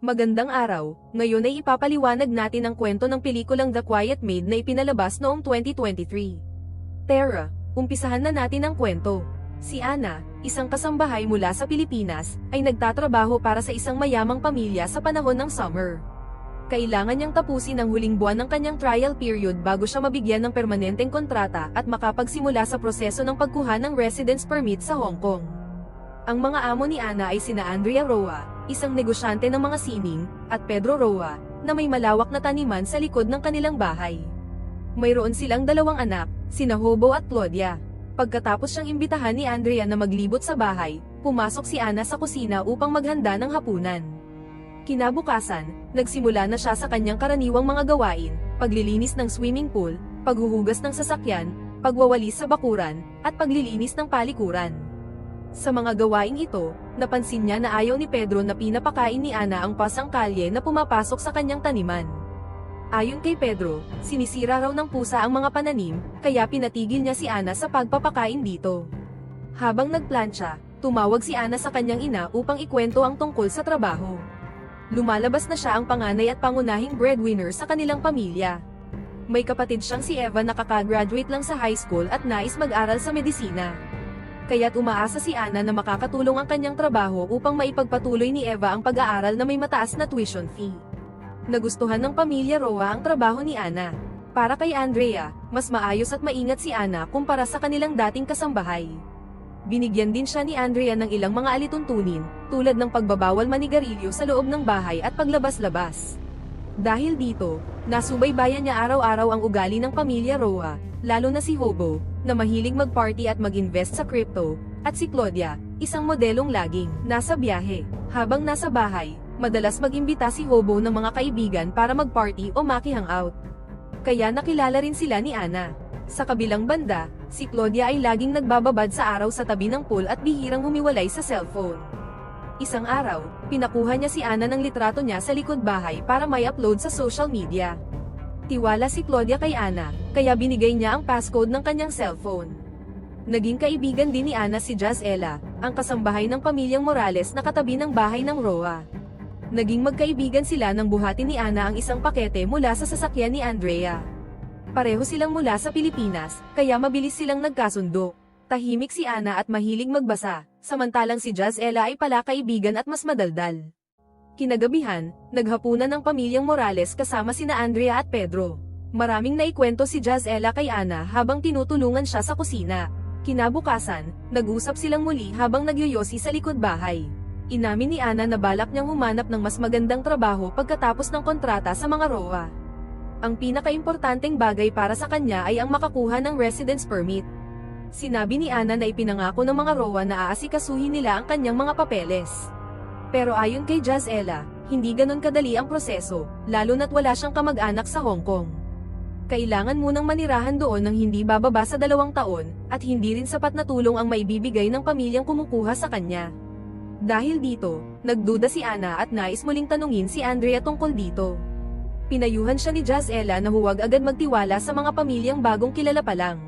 Magandang araw, ngayon ay ipapaliwanag natin ang kwento ng pelikulang The Quiet Maid na ipinalabas noong 2023. Tara, umpisahan na natin ang kwento. Si Ana, isang kasambahay mula sa Pilipinas, ay nagtatrabaho para sa isang mayamang pamilya sa panahon ng summer. Kailangan niyang tapusin ang huling buwan ng kanyang trial period bago siya mabigyan ng permanenteng kontrata at makapagsimula sa proseso ng pagkuha ng residence permit sa Hong Kong. Ang mga amo ni Ana ay sina Andrea Roa, isang negosyante ng mga sining, at Pedro Roa, na may malawak na taniman sa likod ng kanilang bahay. Mayroon silang dalawang anak, sina Hobo at Claudia. Pagkatapos siyang imbitahan ni Andrea na maglibot sa bahay, pumasok si Ana sa kusina upang maghanda ng hapunan. Kinabukasan, nagsimula na siya sa kanyang karaniwang mga gawain, paglilinis ng swimming pool, paghuhugas ng sasakyan, pagwawalis sa bakuran, at paglilinis ng palikuran. Sa mga gawaing ito, napansin niya na ayaw ni Pedro na pinapakain ni Ana ang pasang kalye na pumapasok sa kanyang taniman. Ayon kay Pedro, sinisira raw ng pusa ang mga pananim, kaya pinatigil niya si Ana sa pagpapakain dito. Habang nagplantsa, tumawag si Ana sa kanyang ina upang ikwento ang tungkol sa trabaho. Lumalabas na siya ang panganay at pangunahing breadwinner sa kanilang pamilya. May kapatid siyang si Eva na kakagraduate lang sa high school at nais mag-aral sa medisina. Kaya't umaasa si Ana na makakatulong ang kanyang trabaho upang maipagpatuloy ni Eva ang pag-aaral na may mataas na tuition fee. Nagustuhan ng pamilya Roa ang trabaho ni Ana. Para kay Andrea, mas maayos at maingat si Ana kumpara sa kanilang dating kasambahay. Binigyan din siya ni Andrea ng ilang mga alituntunin, tulad ng pagbabawal manigarilyo sa loob ng bahay at paglabas-labas. Dahil dito, nasubaybayan niya araw-araw ang ugali ng pamilya Roa, lalo na si Hobo, na mahilig mag-party at mag-invest sa crypto, at si Claudia, isang modelong laging nasa biyahe. Habang nasa bahay, madalas mag-imbita si Hobo ng mga kaibigan para mag-party o maki-hangout. Kaya nakilala rin sila ni Ana. Sa kabilang banda, si Claudia ay laging nagbababad sa araw sa tabi ng pool at bihirang humiwalay sa cellphone. Isang araw, pinakuha niya si Ana ng litrato niya sa likod bahay para may upload sa social media. Tiwala si Claudia kay Ana, kaya binigay niya ang passcode ng kanyang cellphone. Naging kaibigan din ni Ana si Jazella, ang kasambahay ng pamilyang Morales na katabi ng bahay ng Roa. Naging magkaibigan sila nang buhatin ni Ana ang isang pakete mula sa sasakyan ni Andrea. Pareho silang mula sa Pilipinas, kaya mabilis silang nagkasundo. Tahimik si Ana at mahilig magbasa, samantalang si Jazella ay pala kaibigan at mas madaldal. Kinagabihan, naghapunan ng pamilyang Morales kasama sina Andrea at Pedro. Maraming naikwento si Jazella kay Ana habang tinutulungan siya sa kusina. Kinabukasan, nag-usap silang muli habang nagyoyosi sa likod bahay. Inamin ni Ana na balak niyang humanap ng mas magandang trabaho pagkatapos ng kontrata sa mga Roa. Ang pinakaimportanteng bagay para sa kanya ay ang makakuha ng residence permit. Sinabi ni Ana na ipinangako ng mga Roa na aasikasuhin nila ang kanyang mga papeles. Pero ayon kay Jazella, hindi ganon kadali ang proseso, lalo na't wala siyang kamag-anak sa Hong Kong. Kailangan munang manirahan doon ng hindi bababa sa 2 taon, at hindi rin sapat na tulong ang maibibigay ng pamilyang kumukuha sa kanya. Dahil dito, nagduda si Ana at nais muling tanungin si Andrea tungkol dito. Pinayuhan siya ni Jazella na huwag agad magtiwala sa mga pamilyang bagong kilala pa lang.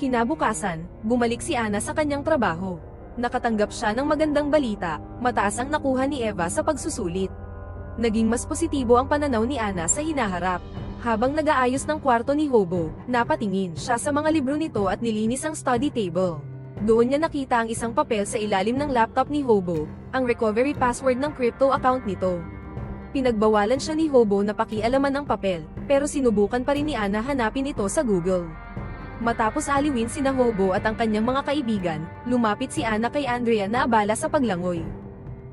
Kinabukasan, bumalik si Ana sa kanyang trabaho. Nakatanggap siya ng magandang balita, mataas ang nakuha ni Eva sa pagsusulit. Naging mas positibo ang pananaw ni Ana sa hinaharap. Habang nag-aayos ng kwarto ni Hobo, napatingin siya sa mga libro nito at nilinis ang study table. Doon niya nakita ang isang papel sa ilalim ng laptop ni Hobo, ang recovery password ng crypto account nito. Pinagbawalan siya ni Hobo na pakialaman ang papel, pero sinubukan pa rin ni Ana hanapin ito sa Google. Matapos aliwin sina Hobo at ang kanyang mga kaibigan, lumapit si Ana kay Andrea na abala sa paglangoy.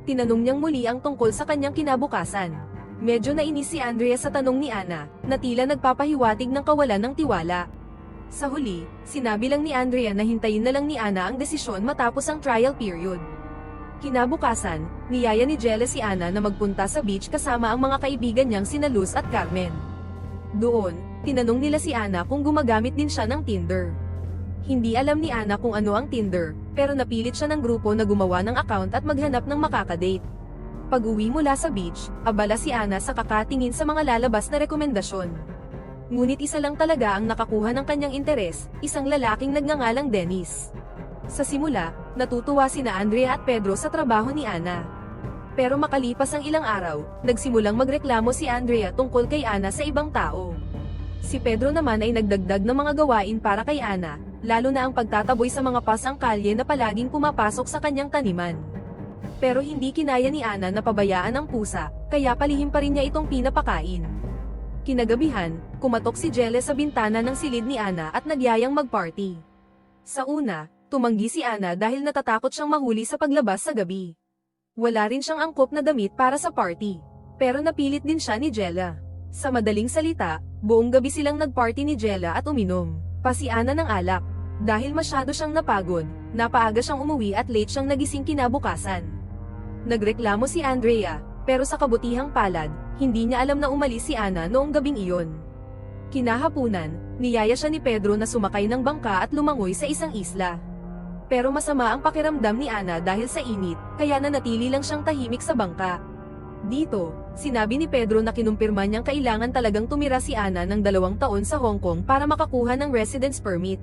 Tinanong niyang muli ang tungkol sa kanyang kinabukasan. Medyo nainis si Andrea sa tanong ni Ana, na tila nagpapahiwatig ng kawalan ng tiwala. Sa huli, sinabi lang ni Andrea na hintayin na lang ni Ana ang desisyon matapos ang trial period. Kinabukasan, niyaya ni Jella si Ana na magpunta sa beach kasama ang mga kaibigan niyang sina Luz at Carmen. Doon, tinanong nila si Ana kung gumagamit din siya ng Tinder. Hindi alam ni Ana kung ano ang Tinder, pero napilit siya ng grupo na gumawa ng account at maghanap ng makakadate. Pag-uwi mula sa beach, abala si Ana sa kakatingin sa mga lalabas na rekomendasyon. Ngunit isa lang talaga ang nakakuha ng kanyang interes, isang lalaking nagngangalang Dennis. Sa simula, natutuwa sina Andrea at Pedro sa trabaho ni Ana. Pero makalipas ang ilang araw, nagsimulang magreklamo si Andrea tungkol kay Ana sa ibang tao. Si Pedro naman ay nagdagdag ng mga gawain para kay Ana, lalo na ang pagtataboy sa mga pasang kalye na palaging pumapasok sa kanyang taniman. Pero hindi kinaya ni Ana na pabayaan ang pusa, kaya palihim pa rin niya itong pinapakain. Kinagabihan, kumatok si Jelle sa bintana ng silid ni Ana at nagyayang magparty. Sa una, tumanggi si Ana dahil natatakot siyang mahuli sa paglabas sa gabi. Wala rin siyang angkop na damit para sa party. Pero napilit din siya ni Jella. Sa madaling salita, buong gabi silang nagparty ni Jella at uminom, pasi Ana ng alak. Dahil masyado siyang napagod, napaaga siyang umuwi at late siyang nagising kinabukasan. Nagreklamo si Andrea, pero sa kabutihang palad, hindi niya alam na umalis si Ana noong gabing iyon. Kinahapunan, niyaya siya ni Pedro na sumakay ng bangka at lumangoy sa isang isla. Pero masama ang pakiramdam ni Ana dahil sa init, kaya nanatili lang siyang tahimik sa bangka. Dito, sinabi ni Pedro na kinumpirma niyang kailangan talagang tumira si Ana ng 2 taon sa Hong Kong para makakuha ng residence permit.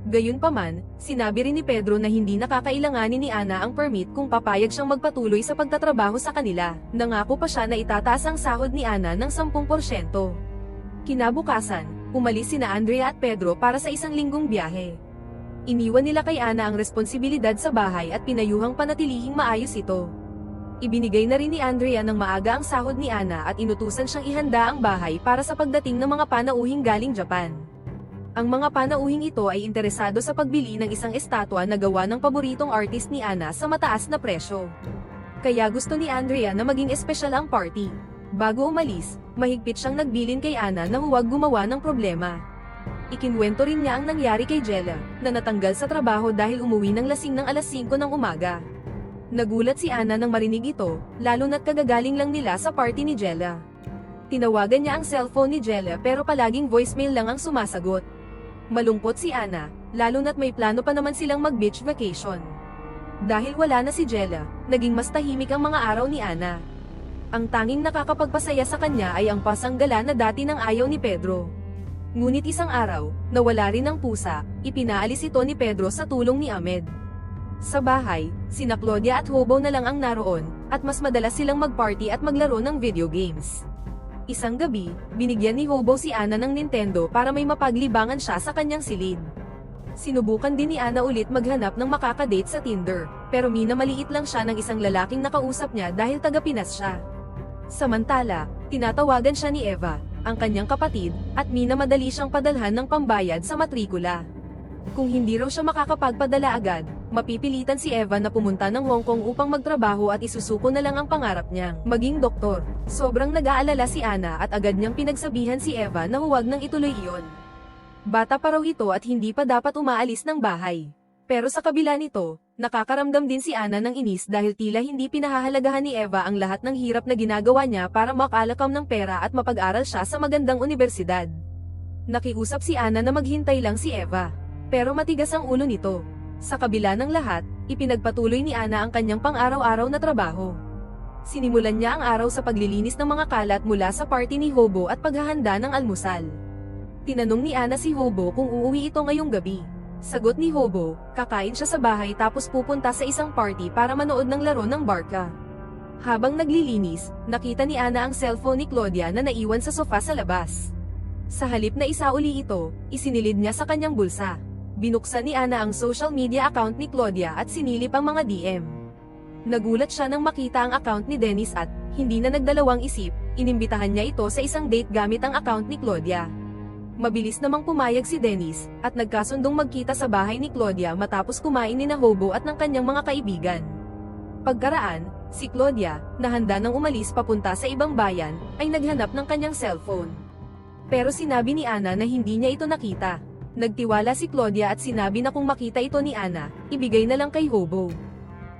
Gayunpaman, sinabi rin ni Pedro na hindi nakakailanganin ni Ana ang permit kung papayag siyang magpatuloy sa pagtatrabaho sa kanila. Nangako pa siya na itataas ang sahod ni Ana ng 10%. Kinabukasan, umalis sina Andrea at Pedro para sa isang linggong biyahe. Iniwan nila kay Ana ang responsibilidad sa bahay at pinayuhang panatilihing maayos ito. Ibinigay na rin ni Andrea ng maaga ang sahod ni Ana at inutusan siyang ihanda ang bahay para sa pagdating ng mga panauhing galing Japan. Ang mga panauhing ito ay interesado sa pagbili ng isang estatwa na gawa ng paboritong artist ni Ana sa mataas na presyo. Kaya gusto ni Andrea na maging espesyal ang party. Bago umalis, mahigpit siyang nagbilin kay Ana na huwag gumawa ng problema. Ikinwento rin niya ang nangyari kay Jella, na natanggal sa trabaho dahil umuwi ng lasing ng alas 5 ng umaga. Nagulat si Ana nang marinig ito, lalo na't kagagaling lang nila sa party ni Jella. Tinawagan niya ang cellphone ni Jella pero palaging voicemail lang ang sumasagot. Malungkot si Ana, lalo na't may plano pa naman silang mag-beach vacation. Dahil wala na si Jella, naging mas tahimik ang mga araw ni Ana. Ang tanging nakakapagpasaya sa kanya ay ang pasang gala na dati nang ayaw ni Pedro. Ngunit isang araw, nawala rin ang pusa, ipinaalis ito ni Pedro sa tulong ni Ahmed. Sa bahay, sina Claudia at Hobo na lang ang naroon, at mas madalas silang mag-party at maglaro ng video games. Isang gabi, binigyan ni Hobo si Ana ng Nintendo para may mapaglibangan siya sa kanyang silid. Sinubukan din ni Ana ulit maghanap ng makakadate sa Tinder, pero minamaliit lang siya ng isang lalaking nakausap niya dahil taga-Pinas siya. Samantala, tinatawagan siya ni Eva, ang kanyang kapatid, at minamadali siyang padalhan ng pambayad sa matrikula. Kung hindi raw siya makakapagpadala agad, mapipilitan si Eva na pumunta ng Hong Kong upang magtrabaho at isusuko na lang ang pangarap niyang maging doktor. Sobrang nag-aalala si Ana at agad niyang pinagsabihan si Eva na huwag nang ituloy iyon. Bata pa raw ito at hindi pa dapat umaalis ng bahay. Pero sa kabila nito, nakakaramdam din si Ana ng inis dahil tila hindi pinahahalagahan ni Eva ang lahat ng hirap na ginagawa niya para makalakam ng pera at mapag-aral siya sa magandang unibersidad. Nakiusap si Ana na maghintay lang si Eva. Pero matigas ang ulo nito. Sa kabila ng lahat, ipinagpatuloy ni Ana ang kanyang pang-araw-araw na trabaho. Sinimulan niya ang araw sa paglilinis ng mga kalat mula sa party ni Hobo at paghahanda ng almusal. Tinanong ni Ana si Hobo kung uuwi ito ngayong gabi. Sagot ni Hobo, kakain siya sa bahay tapos pupunta sa isang party para manood ng laro ng barka. Habang naglilinis, nakita ni Ana ang cellphone ni Claudia na naiwan sa sofa sa labas. Sa halip na isauli ito, isinilid niya sa kanyang bulsa. Binuksan ni Ana ang social media account ni Claudia at sinilip ang mga DM. Nagulat siya nang makita ang account ni Dennis at, hindi na nagdalawang isip, inimbitahan niya ito sa isang date gamit ang account ni Claudia. Mabilis namang pumayag si Dennis, at nagkasundong magkita sa bahay ni Claudia matapos kumain ni na Hobo at ng kanyang mga kaibigan. Pagkaraan, si Claudia, na handa nang umalis papunta sa ibang bayan, ay naghanap ng kanyang cellphone. Pero sinabi ni Ana na hindi niya ito nakita. Nagtiwala si Claudia at sinabi na kung makita ito ni Ana, ibigay na lang kay Hobo.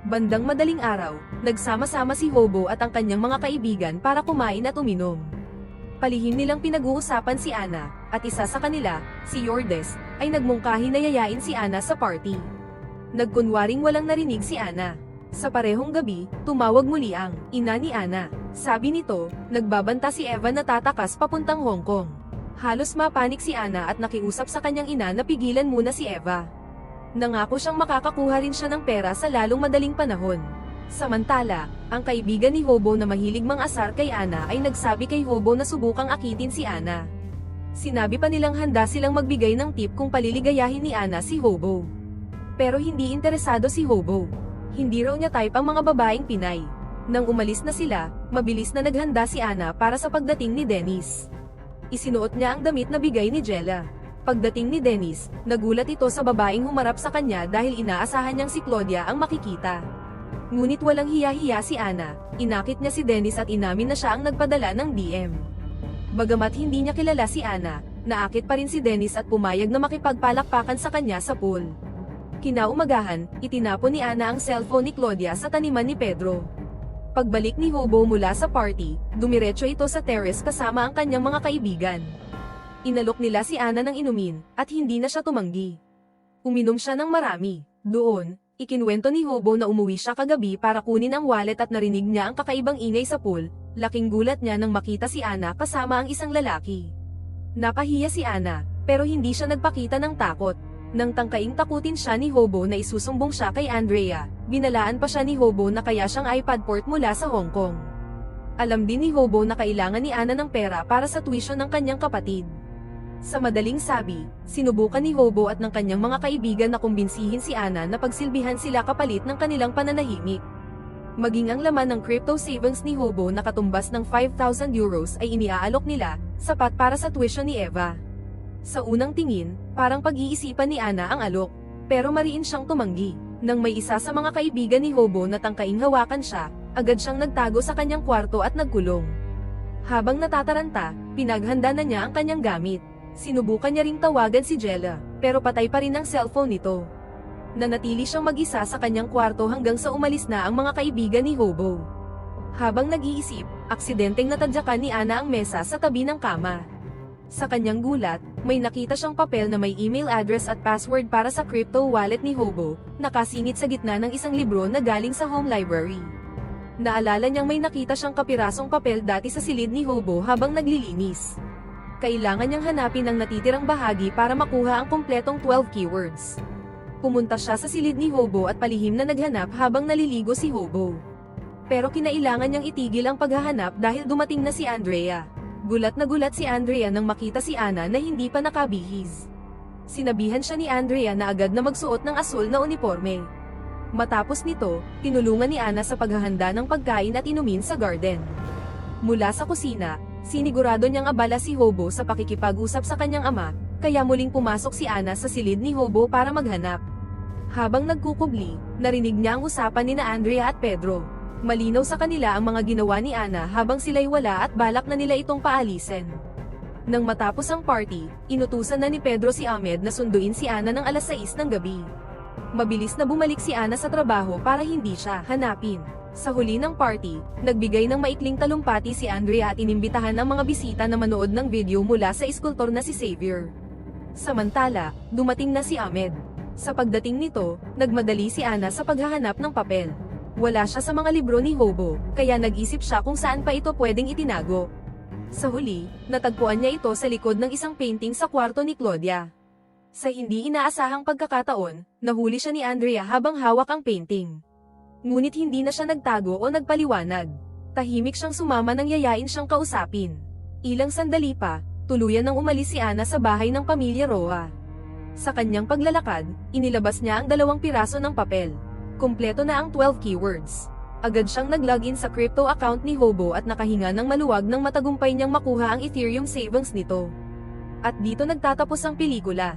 Bandang madaling araw, nagsama-sama si Hobo at ang kanyang mga kaibigan para kumain at uminom. Palihim nilang pinag-uusapan si Ana, at isa sa kanila, si Yordes, ay nagmungkahi na yayain si Ana sa party. Nagkunwaring walang narinig si Ana. Sa parehong gabi, tumawag muli ang ina ni Ana. Sabi nito, nagbabanta si Eva na tatakas papuntang Hong Kong. Halos mapanik si Ana at nakiusap sa kanyang ina na pigilan muna si Eva. Nangako siyang makakakuha rin siya ng pera sa lalong madaling panahon. Samantala, ang kaibigan ni Hobo na mahilig mang-asar kay Ana ay nagsabi kay Hobo na subukang akitin si Ana. Sinabi pa nilang handa silang magbigay ng tip kung paliligayahin ni Ana si Hobo. Pero hindi interesado si Hobo. Hindi raw niya type ang mga babaeng Pinay. Nang umalis na sila, mabilis na naghanda si Ana para sa pagdating ni Dennis. Isinuot niya ang damit na bigay ni Jella. Pagdating ni Dennis, nagulat ito sa babaeng humarap sa kanya dahil inaasahan niyang si Claudia ang makikita. Ngunit walang hiya-hiya si Ana, inakit niya si Dennis at inamin na siya ang nagpadala ng DM. Bagamat hindi niya kilala si Ana, naakit pa rin si Dennis at pumayag na makipagpalakpakan sa kanya sa pool. Kinaumagahan, itinapon ni Ana ang cellphone ni Claudia sa taniman ni Pedro. Pagbalik ni Hobo mula sa party, dumiretso ito sa terrace kasama ang kanyang mga kaibigan. Inalok nila si Ana ng inumin, at hindi na siya tumanggi. Uminom siya ng marami. Doon, ikinuwento ni Hobo na umuwi siya kagabi para kunin ang wallet at narinig niya ang kakaibang ingay sa pool. Laking gulat niya nang makita si Ana kasama ang isang lalaki. Napahiya si Ana, pero hindi siya nagpakita ng takot. Nang tangkaing takutin siya ni Hobo na isusumbong siya kay Andrea, binalaan pa siya ni Hobo na kaya siyang iPad port mula sa Hong Kong. Alam din ni Hobo na kailangan ni Ana ng pera para sa tuition ng kanyang kapatid. Sa madaling sabi, sinubukan ni Hobo at ng kanyang mga kaibigan na kumbinsihin si Ana na pagsilbihan sila kapalit ng kanilang pananahimik. Maging ang laman ng crypto savings ni Hobo na katumbas ng 5,000 euros ay iniaalok nila, sapat para sa tuition ni Eva. Sa unang tingin, parang pag-iisipan ni Ana ang alok, pero mariin siyang tumanggi. Nang may isa sa mga kaibigan ni Hobo na tangkaing hawakan siya, agad siyang nagtago sa kanyang kwarto at nagkulong. Habang natataranta, pinaghanda na niya ang kanyang gamit. Sinubukan niya ring tawagan si Jella, pero patay pa rin ang cellphone nito. Nanatili siyang mag-isa sa kanyang kwarto hanggang sa umalis na ang mga kaibigan ni Hobo. Habang nag-iisip, aksidenteng natadyakan ni Ana ang mesa sa tabi ng kama. Sa kanyang gulat, may nakita siyang papel na may email address at password para sa crypto wallet ni Hobo, nakasingit sa gitna ng isang libro na galing sa home library. Naalala niyang may nakita siyang kapirasong papel dati sa silid ni Hobo habang naglilinis. Kailangan niyang hanapin ang natitirang bahagi para makuha ang kumpletong 12 keywords. Pumunta siya sa silid ni Hobo at palihim na naghanap habang naliligo si Hobo. Pero kinailangan niyang itigil ang paghahanap dahil dumating na si Andrea. Gulat na gulat si Andrea nang makita si Ana na hindi pa nakabihis. Sinabihan siya ni Andrea na agad na magsuot ng asul na uniforme. Matapos nito, tinulungan ni Ana sa paghahanda ng pagkain at inumin sa garden. Mula sa kusina, sinigurado niyang abala si Hobo sa pakikipag-usap sa kanyang ama, kaya muling pumasok si Ana sa silid ni Hobo para maghanap. Habang nagkukubli, narinig niya ang usapan ni Andrea at Pedro. Malinaw sa kanila ang mga ginawa ni Ana habang sila'y wala at balak na nila itong paalisin. Nang matapos ang party, inutusan na ni Pedro si Ahmed na sunduin si Ana ng alas 6 ng gabi. Mabilis na bumalik si Ana sa trabaho para hindi siya hanapin. Sa huli ng party, nagbigay ng maikling talumpati si Andrea at inimbitahan ang mga bisita na manood ng video mula sa iskultor na si Xavier. Samantala, dumating na si Ahmed. Sa pagdating nito, nagmadali si Ana sa paghahanap ng papel. Wala siya sa mga libro ni Hobo, kaya nag-isip siya kung saan pa ito pwedeng itinago. Sa huli, natagpuan niya ito sa likod ng isang painting sa kwarto ni Claudia. Sa hindi inaasahang pagkakataon, nahuli siya ni Andrea habang hawak ang painting. Ngunit hindi na siya nagtago o nagpaliwanag. Tahimik siyang sumama nang yayain siyang kausapin. Ilang sandali pa, tuluyan nang umalis si Ana sa bahay ng pamilya Roa. Sa kanyang paglalakad, inilabas niya ang 2 piraso ng papel. Kumpleto na ang 12 keywords. Agad siyang nag-login sa crypto account ni Hobo at nakahinga ng maluwag nang matagumpay niyang makuha ang Ethereum savings nito. At dito nagtatapos ang pelikula.